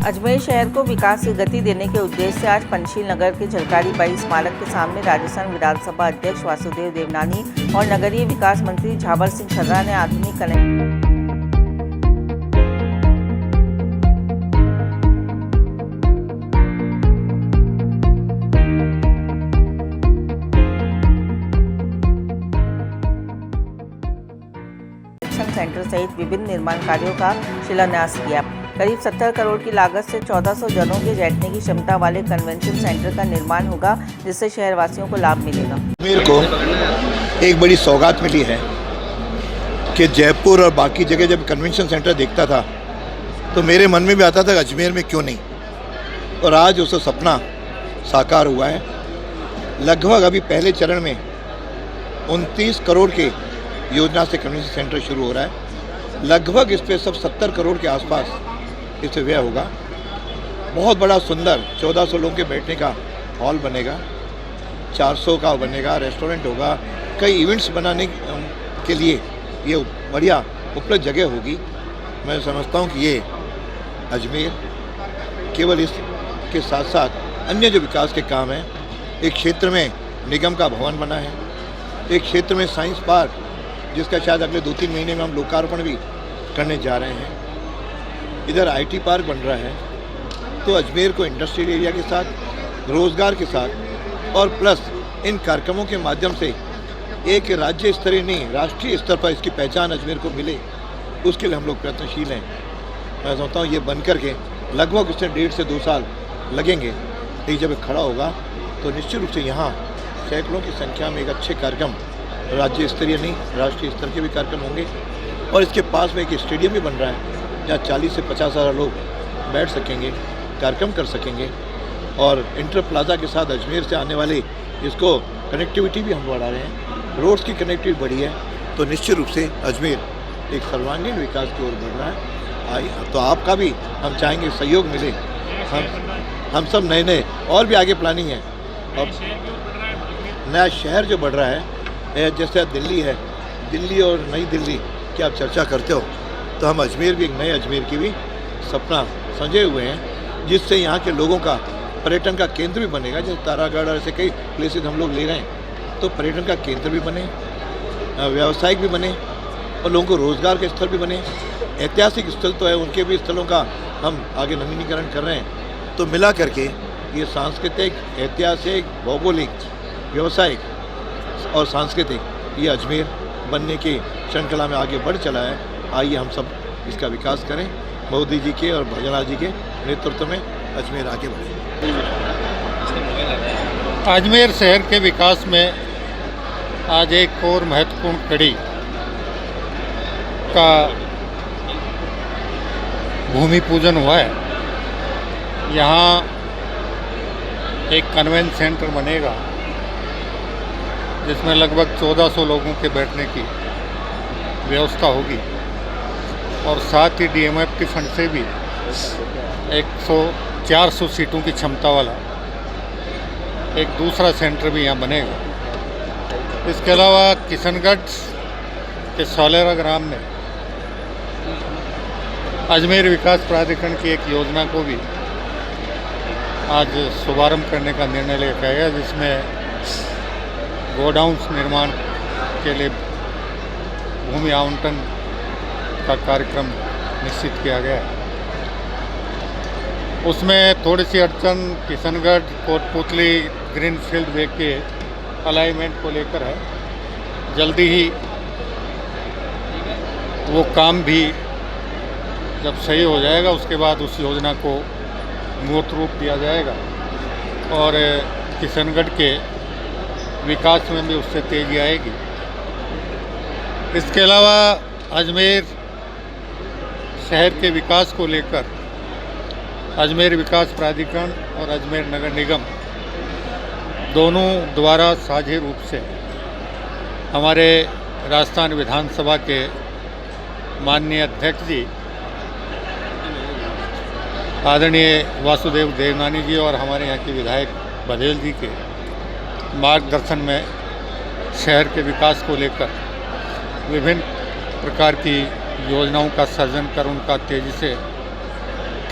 अजमेर शहर को विकास की गति देने के उद्देश्य से आज पंचशील नगर के झलकारी बाई स्मारक के सामने राजस्थान विधानसभा अध्यक्ष वासुदेव देवनानी और नगरीय विकास मंत्री झावर सिंह छर्रा ने आधुनिक कनेक्शन सेंटर सहित विभिन्न निर्माण कार्यों का शिलान्यास किया। करीब 70 करोड़ की लागत से 1400 जनों के बैठने की क्षमता वाले कन्वेंशन सेंटर का निर्माण होगा, जिससे शहरवासियों को लाभ मिलेगा। अजमेर को एक बड़ी सौगात मिली है कि जयपुर और बाकी जगह जब कन्वेंशन सेंटर देखता था तो मेरे मन में भी आता था कि अजमेर में क्यों नहीं, और आज उसका सपना साकार हुआ है। लगभग अभी पहले चरण में 29 करोड़ के योजना से कन्वेंशन सेंटर शुरू हो रहा है। लगभग इस पे सब 70 करोड़ के आसपास इससे व्यय होगा। बहुत बड़ा सुंदर 1400 लोगों के बैठने का हॉल बनेगा, 400 का बनेगा, रेस्टोरेंट होगा, कई इवेंट्स बनाने के लिए ये बढ़िया उपलब्ध जगह होगी। मैं समझता हूँ कि ये अजमेर केवल इसके साथ साथ अन्य जो विकास के काम हैं, एक क्षेत्र में निगम का भवन बना है, एक क्षेत्र में साइंस पार्क जिसका शायद अगले 2-3 महीने में हम लोकार्पण भी करने जा रहे हैं, इधर आईटी पार्क बन रहा है। तो अजमेर को इंडस्ट्रियल एरिया के साथ, रोज़गार के साथ और प्लस इन कार्यक्रमों के माध्यम से एक राज्य स्तरीय नहीं राष्ट्रीय स्तर पर इसकी पहचान अजमेर को मिले, उसके लिए हम लोग प्रयत्नशील हैं। मैं समझता हूँ ये बन कर के लगभग इससे 1.5 से 2 साल लगेंगे, लेकिन जब खड़ा होगा तो निश्चित रूप से यहाँ सैकड़ों की संख्या में एक अच्छे कार्यक्रम, राज्य स्तरीय नहीं राष्ट्रीय स्तर के भी कार्यक्रम होंगे। और इसके पास में एक स्टेडियम भी बन रहा है जहाँ 40 से 50 हज़ार लोग बैठ सकेंगे, कार्यक्रम कर सकेंगे। और इंटर प्लाजा के साथ अजमेर से आने वाले इसको कनेक्टिविटी भी हम बढ़ा रहे हैं, रोड्स की कनेक्टिविटी बढ़ी है, तो निश्चित रूप से अजमेर एक सर्वांगीण विकास की ओर बढ़ रहा है। तो आपका भी हम चाहेंगे सहयोग मिले, हम सब नए और भी आगे प्लानिंग है। अब नया शहर जो बढ़ रहा है, जैसे दिल्ली है, दिल्ली और नई दिल्ली की आप चर्चा करते हो, तो हम अजमेर भी एक नए अजमेर की भी सपना संजोए हुए हैं, जिससे यहाँ के लोगों का पर्यटन का केंद्र भी बनेगा। जैसे तारागढ़ और ऐसे कई प्लेसेस हम लोग ले रहे हैं, तो पर्यटन का केंद्र भी बने, व्यावसायिक भी बने और लोगों को रोज़गार के स्थल भी बने। ऐतिहासिक स्थल तो है, उनके भी स्थलों का हम आगे नवीनीकरण कर रहे हैं। तो मिला करके ये सांस्कृतिक, ऐतिहासिक, भौगोलिक, व्यावसायिक और सांस्कृतिक ये अजमेर बनने की श्रृंखला में आगे बढ़ चला है। आइए हम सब इसका विकास करें। मोदी जी के और भजनलाल जी के नेतृत्व में अजमेर आगे बढ़े। अजमेर शहर के विकास में आज एक और महत्वपूर्ण कड़ी का भूमि पूजन हुआ है। यहाँ एक कन्वेंशन सेंटर बनेगा जिसमें लगभग 1400 लोगों के बैठने की व्यवस्था होगी, और साथ ही DMFT फंड से भी 400 सीटों की क्षमता वाला एक दूसरा सेंटर भी यहाँ बनेगा। इसके अलावा किशनगढ़ के सौलेरा ग्राम में अजमेर विकास प्राधिकरण की एक योजना को भी आज शुभारंभ करने का निर्णय लिया गया, जिसमें गोडाउन्स निर्माण के लिए भूमि आवंटन का कार्यक्रम निश्चित किया गया है। उसमें थोड़ी सी अड़चन किशनगढ़ कोटपुतली ग्रीनफील्ड वे के अलाइनमेंट को लेकर है। जल्दी ही वो काम भी जब सही हो जाएगा, उसके बाद उस योजना को मूर्त रूप दिया जाएगा और किशनगढ़ के विकास में भी उससे तेजी आएगी। इसके अलावा अजमेर शहर के विकास को लेकर अजमेर विकास प्राधिकरण और अजमेर नगर निगम दोनों द्वारा साझे रूप से हमारे राजस्थान विधानसभा के माननीय अध्यक्ष जी आदरणीय वासुदेव देवनानी जी और हमारे यहाँ के विधायक बघेल जी के मार्गदर्शन में शहर के विकास को लेकर विभिन्न प्रकार की योजनाओं का सृजन कर उनका तेज़ी से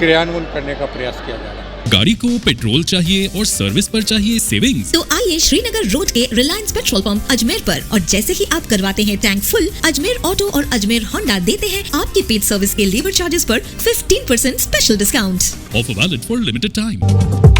क्रियान्वयन करने का प्रयास किया जा रहा है। गाड़ी को पेट्रोल चाहिए और सर्विस पर चाहिए सेविंग्स, तो आइए श्रीनगर रोड के रिलायंस पेट्रोल पंप अजमेर पर, और जैसे ही आप करवाते हैं टैंक फुल, अजमेर ऑटो और अजमेर होंडा देते हैं आपकी पेड सर्विस के लेबर चार्जेस पर 15% special discount. Offer valid for limited time.